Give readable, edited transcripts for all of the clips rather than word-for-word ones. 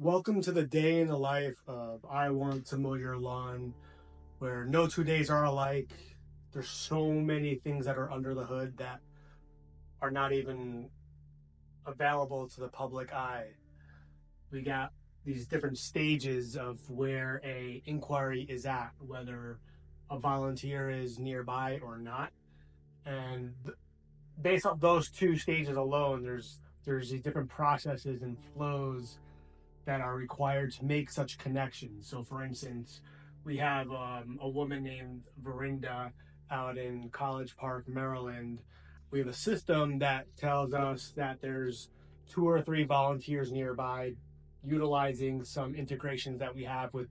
Welcome to the day in the life of I want to mow your lawn, where no 2 days are alike. There's so many things that are under the hood that are not even available to the public eye. We got these different stages of where a inquiry is at, whether a volunteer is nearby or not. And based off those two stages alone, there's these different processes and flows that are required to make such connections. So, for instance, we have a woman named Verinda out in College Park, Maryland. We have a system that tells us that there's two or three volunteers nearby utilizing some integrations that we have with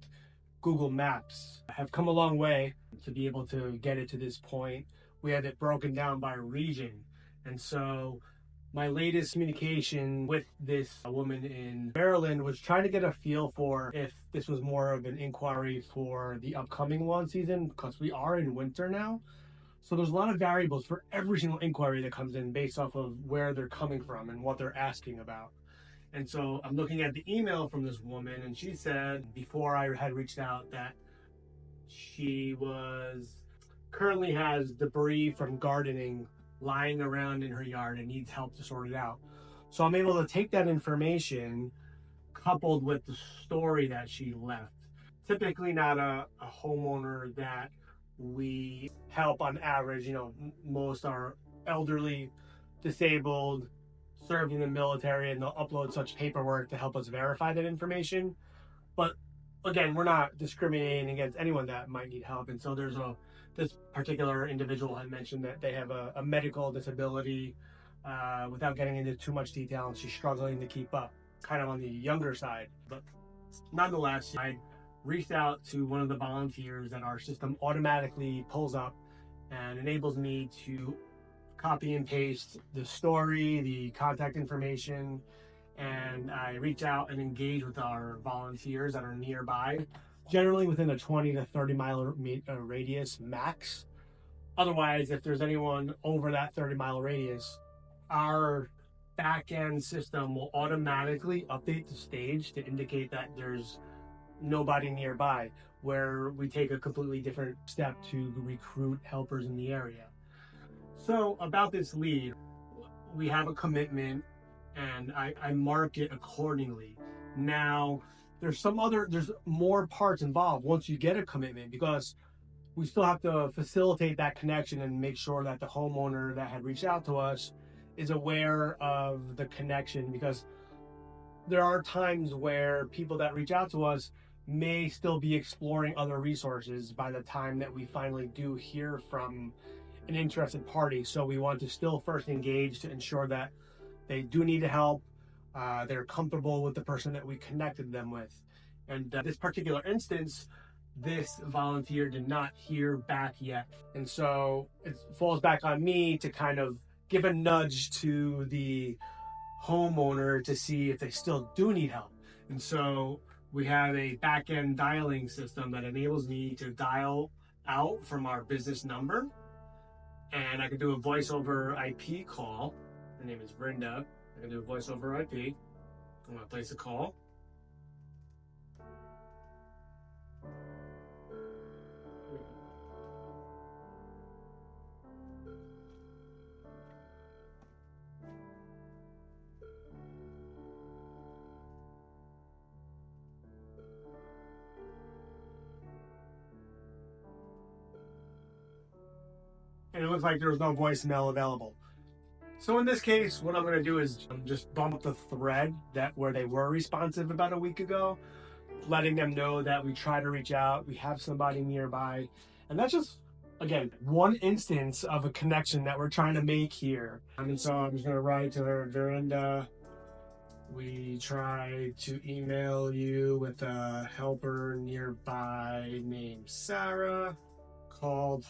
Google Maps. Have come a long way to be able to get it to this point. We have it broken down by region. And so my latest communication with this woman in Maryland was trying to get a feel for if this was more of an inquiry for the upcoming lawn season, because we are in winter now. So there's a lot of variables for every single inquiry that comes in based off of where they're coming from and what they're asking about. And so I'm looking at the email from this woman, and she said before I had reached out that she was currently has debris from gardening lying around in her yard and needs help to sort it out. So I'm able to take that information coupled with the story that she left. Typically not a homeowner that we help on average. Most are elderly, disabled, served in the military, and they'll upload such paperwork to help us verify that information. But again, we're not discriminating against anyone that might need help. And so this particular individual had mentioned that they have a medical disability. Without getting into too much detail, and she's struggling to keep up, kind of on the younger side. But nonetheless, I reached out to one of the volunteers that our system automatically pulls up and enables me to copy and paste the story, the contact information, and I reach out and engage with our volunteers that are nearby, generally within a 20 to 30 mile radius max. Otherwise, if there's anyone over that 30-mile radius, our back end system will automatically update the stage to indicate that there's nobody nearby, where we take a completely different step to recruit helpers in the area. So about this lead, we have a commitment and I mark it accordingly. Now, there's more parts involved once you get a commitment, because we still have to facilitate that connection and make sure that the homeowner that had reached out to us is aware of the connection, because there are times where people that reach out to us may still be exploring other resources by the time that we finally do hear from an interested party. So we want to still first engage to ensure that they do need help. They're comfortable with the person that we connected them with. And this particular instance, this volunteer did not hear back yet. And so it falls back on me to kind of give a nudge to the homeowner to see if they still do need help. And so we have a back end dialing system that enables me to dial out from our business number. And I can do a voice over IP call. Her name is Brenda. I can do a voice over IP. I'm going to place a call. And it looks like there was no voicemail available. So in this case, what I'm going to do is just bump the thread where they were responsive about a week ago, letting them know that we try to reach out, we have somebody nearby. And that's just, again, one instance of a connection that we're trying to make here. And so I'm just going to write to her, Verinda, we try to email you with a helper nearby named Sarah, called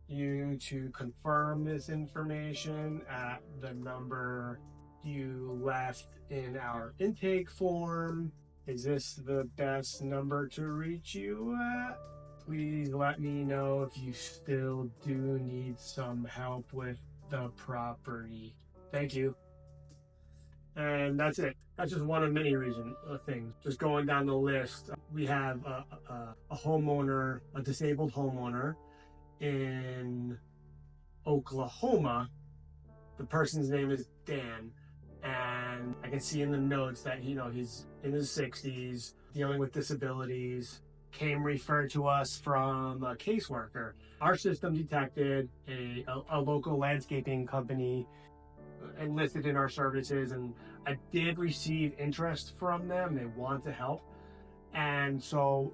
you to confirm this information at the number you left in our intake form. Is this the best number to reach you at? Please let me know if you still do need some help with the property. Thank you. And that's it. That's just one of many things. Just going down the list, we have a homeowner, a disabled homeowner in Oklahoma. The person's name is Dan, and I can see in the notes that he's in his 60s, dealing with disabilities. Came referred to us from a caseworker. Our system detected a local landscaping company enlisted in our services, and I did receive interest from them. They want to help, and so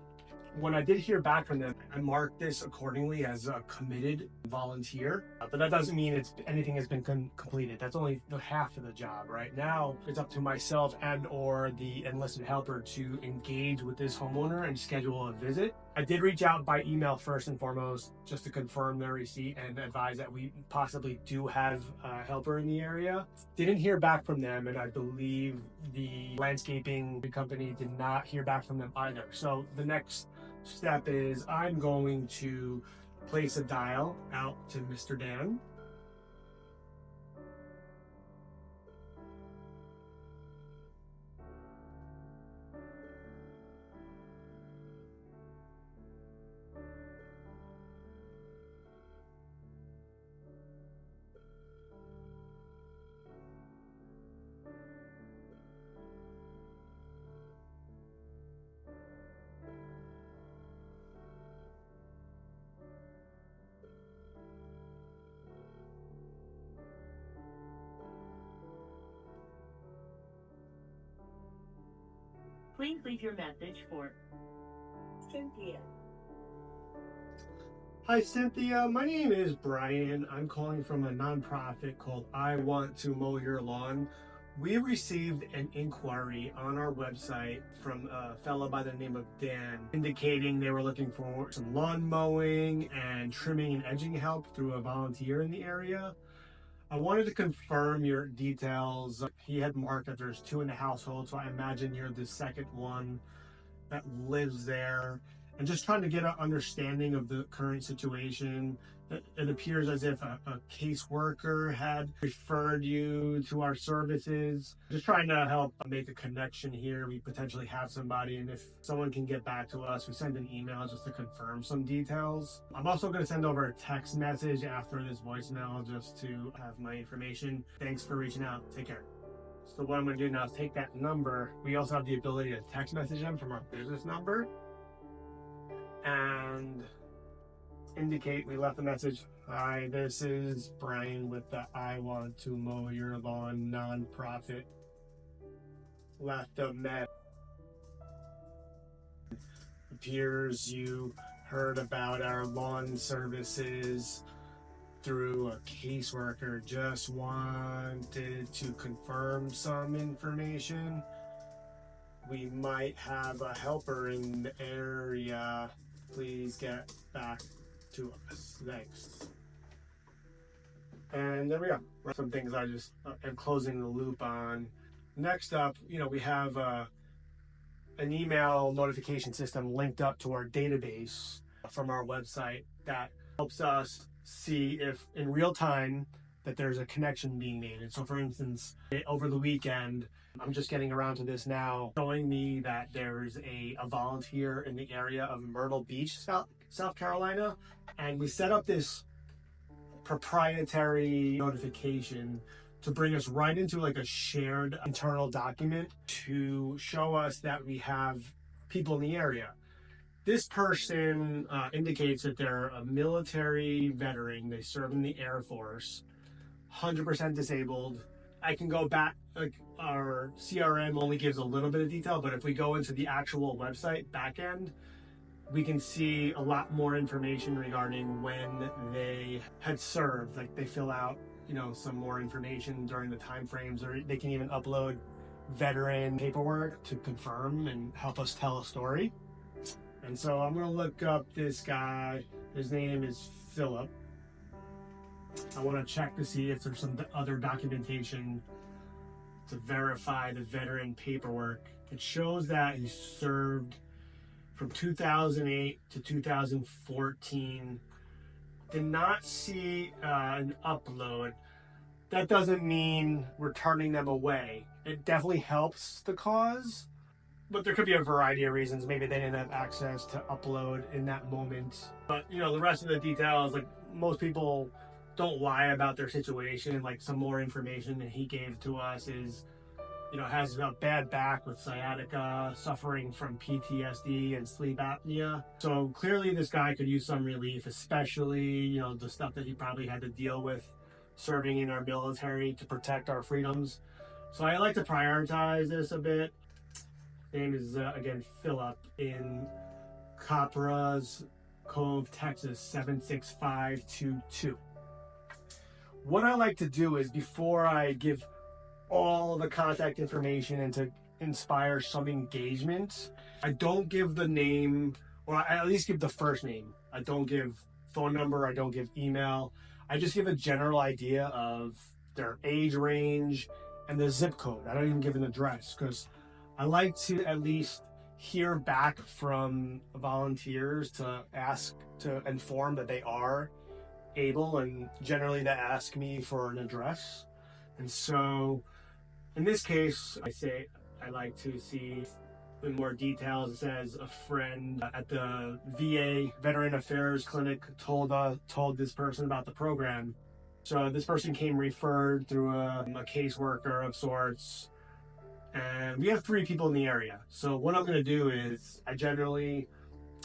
when I did hear back from them, I marked this accordingly as a committed volunteer. But that doesn't mean anything has been completed. That's only the half of the job. Right now, it's up to myself and or the enlisted helper to engage with this homeowner and schedule a visit. I did reach out by email first and foremost, just to confirm their receipt and advise that we possibly do have a helper in the area. Didn't hear back from them, and I believe the landscaping company did not hear back from them either. So the next step is I'm going to place a dial out to Mr. Dan. Please leave your message for Cynthia. Hi, Cynthia. My name is Brian. I'm calling from a nonprofit called I Want to Mow Your Lawn. We received an inquiry on our website from a fellow by the name of Dan, indicating they were looking for some lawn mowing and trimming and edging help through a volunteer in the area. I wanted to confirm your details. He had marked that there's 2 in the household, so I imagine you're the second one that lives there. And just trying to get an understanding of the current situation. It appears as if a caseworker had referred you to our services. Just trying to help make a connection here. We potentially have somebody, and if someone can get back to us, we send an email just to confirm some details. I'm also going to send over a text message after this voicemail just to have my information. Thanks for reaching out. Take care. So what I'm going to do now is take that number. We also have the ability to text message them from our business number and indicate we left a message. Hi, this is Brian with the I Want to Mow Your Lawn nonprofit. Left a message. Appears you heard about our lawn services through a caseworker. Just wanted to confirm some information. We might have a helper in the area. Please get back to us. Thanks. And there we go. Some things I just am closing the loop on. Next up, we have an email notification system linked up to our database from our website that helps us see if in real time that there's a connection being made. And so, for instance, over the weekend, I'm just getting around to this now, showing me that there's a volunteer in the area of Myrtle Beach, South Carolina. And we set up this proprietary notification to bring us right into like a shared internal document to show us that we have people in the area. This person indicates that they're a military veteran. They served in the Air Force, 100% disabled. I can go back, like our CRM only gives a little bit of detail, but if we go into the actual website backend, we can see a lot more information regarding when they had served. Like they fill out, some more information during the time frames, or they can even upload veteran paperwork to confirm and help us tell a story. And so I'm going to look up this guy. His name is Philip. I want to check to see if there's some other documentation to verify the veteran paperwork. It shows that he served from 2008 to 2014. Did not see an upload. That doesn't mean we're turning them away. It definitely helps the cause, but there could be a variety of reasons. Maybe they didn't have access to upload in that moment. But the rest of the details, like most people don't lie about their situation. Like some more information that he gave to us is, has a bad back with sciatica, suffering from PTSD and sleep apnea. So clearly this guy could use some relief, especially, the stuff that he probably had to deal with serving in our military to protect our freedoms. So I like to prioritize this a bit. His name is, again, Philip in Copperas Cove, Texas, 76522. What I like to do is, before I give all the contact information and to inspire some engagement, I don't give the name, or I at least give the first name. I don't give phone number, I don't give email. I just give a general idea of their age range and the zip code. I don't even give an address, because I like to at least hear back from volunteers to inform that they are able, and generally they ask me for an address. And so in this case, I like to see in more details. It says a friend at the VA Veteran Affairs Clinic told this person about the program. So this person came referred through a caseworker of sorts. And we have 3 people in the area. So what I'm going to do is, I generally,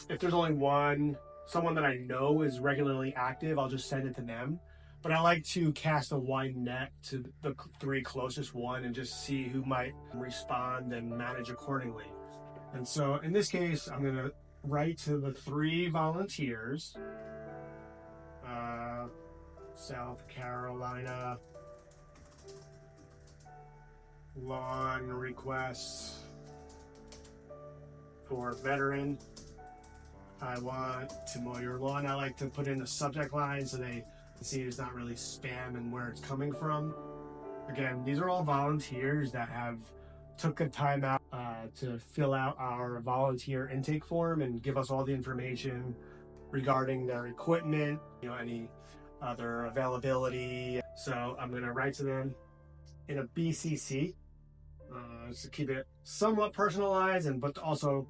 if there's only someone that I know is regularly active, I'll just send it to them. But I like to cast a wide net to the 3 closest one and just see who might respond and manage accordingly. And so in this case, I'm going to write to the 3 volunteers. South Carolina lawn requests for veteran. I want to mow your lawn. I like to put in a subject line so they see it's not really spam and where it's coming from. Again, these are all volunteers that have took the time out to fill out our volunteer intake form and give us all the information regarding their equipment, any other availability. So I'm going to write to them in a BCC to keep it somewhat personalized, but also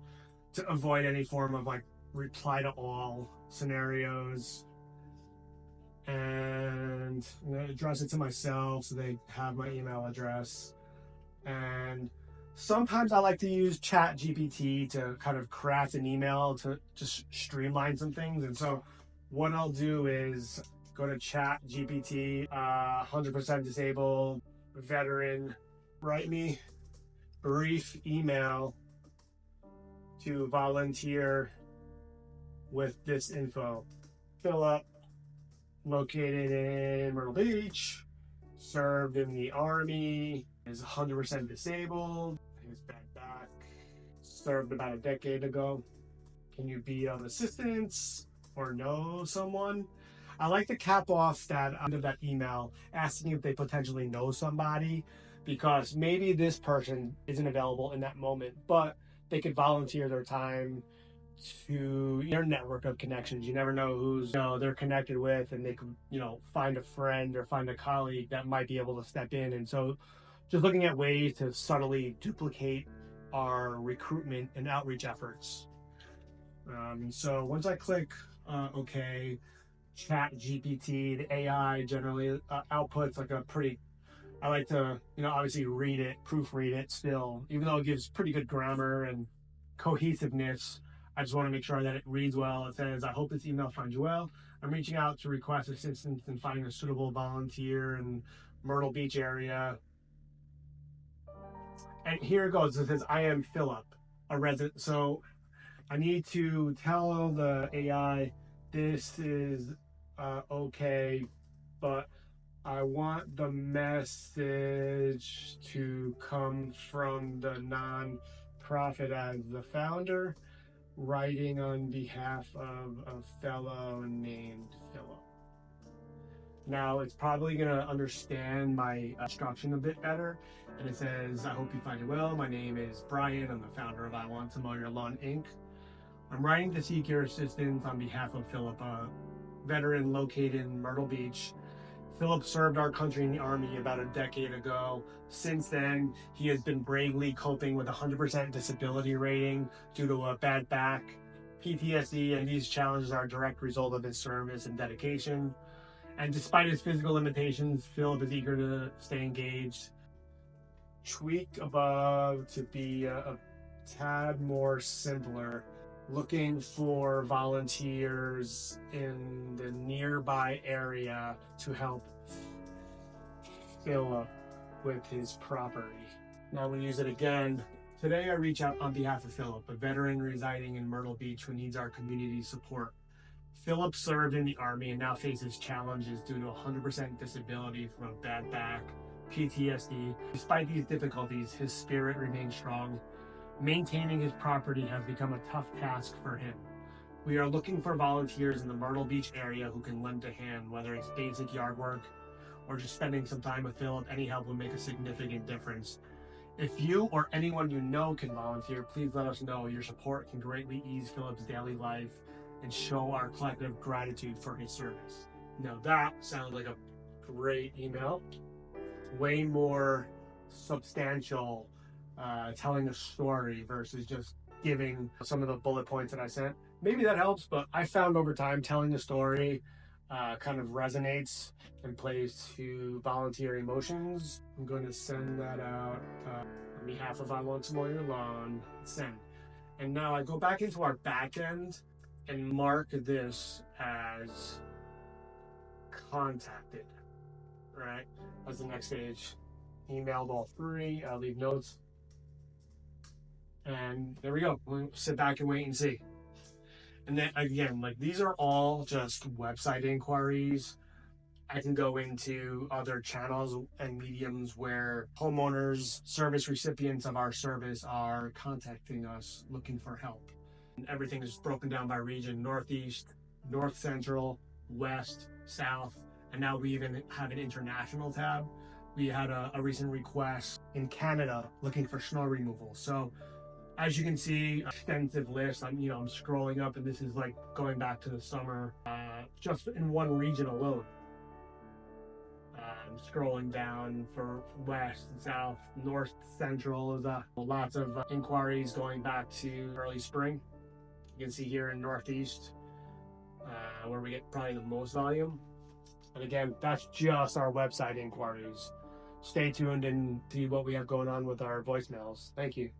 to avoid any form of reply to all scenarios. And I'm going to address it to myself so they have my email address. And sometimes I like to use ChatGPT to kind of craft an email to just streamline some things. And so what I'll do is go to ChatGPT, 100% disabled veteran, write me brief email to volunteer with this info. Philip, located in Myrtle Beach, served in the Army, is 100% disabled, his bad back, served about a decade ago. Can you be of assistance or know someone? I like to cap off that end of that email asking if they potentially know somebody, because maybe this person isn't available in that moment, but they could volunteer their time to your network of connections. You never know who's they're connected with, and they could find a friend or find a colleague that might be able to step in. And so just looking at ways to subtly duplicate our recruitment and outreach efforts. So once I click OK, ChatGPT, the AI generally outputs I like to obviously read it, proofread it still, even though it gives pretty good grammar and cohesiveness. I just want to make sure that it reads well. It says, I hope this email finds you well. I'm reaching out to request assistance in finding a suitable volunteer in Myrtle Beach area. And here it goes. It says, I am Philip, a resident. So I need to tell the AI this is okay, but I want the message to come from the non-profit as the founder, writing on behalf of a fellow named Philip. Now it's probably going to understand my instruction a bit better. And it says, I hope you find it well. My name is Brian. I'm the founder of I Want to Mow Your Lawn, Inc. I'm writing to seek your assistance on behalf of Philip, a veteran located in Myrtle Beach. Philip served our country in the Army about a decade ago. Since then, he has been bravely coping with a 100% disability rating due to a bad back, PTSD, and these challenges are a direct result of his service and dedication. And despite his physical limitations, Philip is eager to stay engaged. Tweak above to be a tad more simpler. Looking for volunteers in the nearby area to help Philip with his property. Now we'll use it again. Today I reach out on behalf of Philip, a veteran residing in Myrtle Beach who needs our community support. Philip served in the Army and now faces challenges due to 100% disability from a bad back, PTSD. Despite these difficulties, his spirit remains strong. Maintaining his property has become a tough task for him. We are looking for volunteers in the Myrtle Beach area who can lend a hand, whether it's basic yard work or just spending some time with Philip. Any help will make a significant difference. If you or anyone you know can volunteer, please let us know. Your support can greatly ease Philip's daily life and show our collective gratitude for his service. Now that sounds like a great email. Way more substantial, telling a story versus just giving some of the bullet points that I sent. Maybe that helps, but I found over time telling a story kind of resonates and plays to volunteer emotions. I'm going to send that out on behalf of I Want to Mow Your Lawn. Send. And now I go back into our back end and mark this as contacted, right? As the next stage. Emailed all three. I'll leave notes. And there we go. We'll sit back and wait and see. And then again, like these are all just website inquiries. I can go into other channels and mediums where homeowners, service recipients of our service are contacting us looking for help. And everything is broken down by region: Northeast, North Central, West, South, and now we even have an international tab. We had a recent request in Canada looking for snow removal. So as you can see, extensive list. I'm scrolling up, and this is like going back to the summer, just in one region alone. I'm scrolling down for West, South, North Central. Is lots of inquiries going back to early spring. You can see here in Northeast, where we get probably the most volume. And again, that's just our website inquiries. Stay tuned and see what we have going on with our voicemails. Thank you.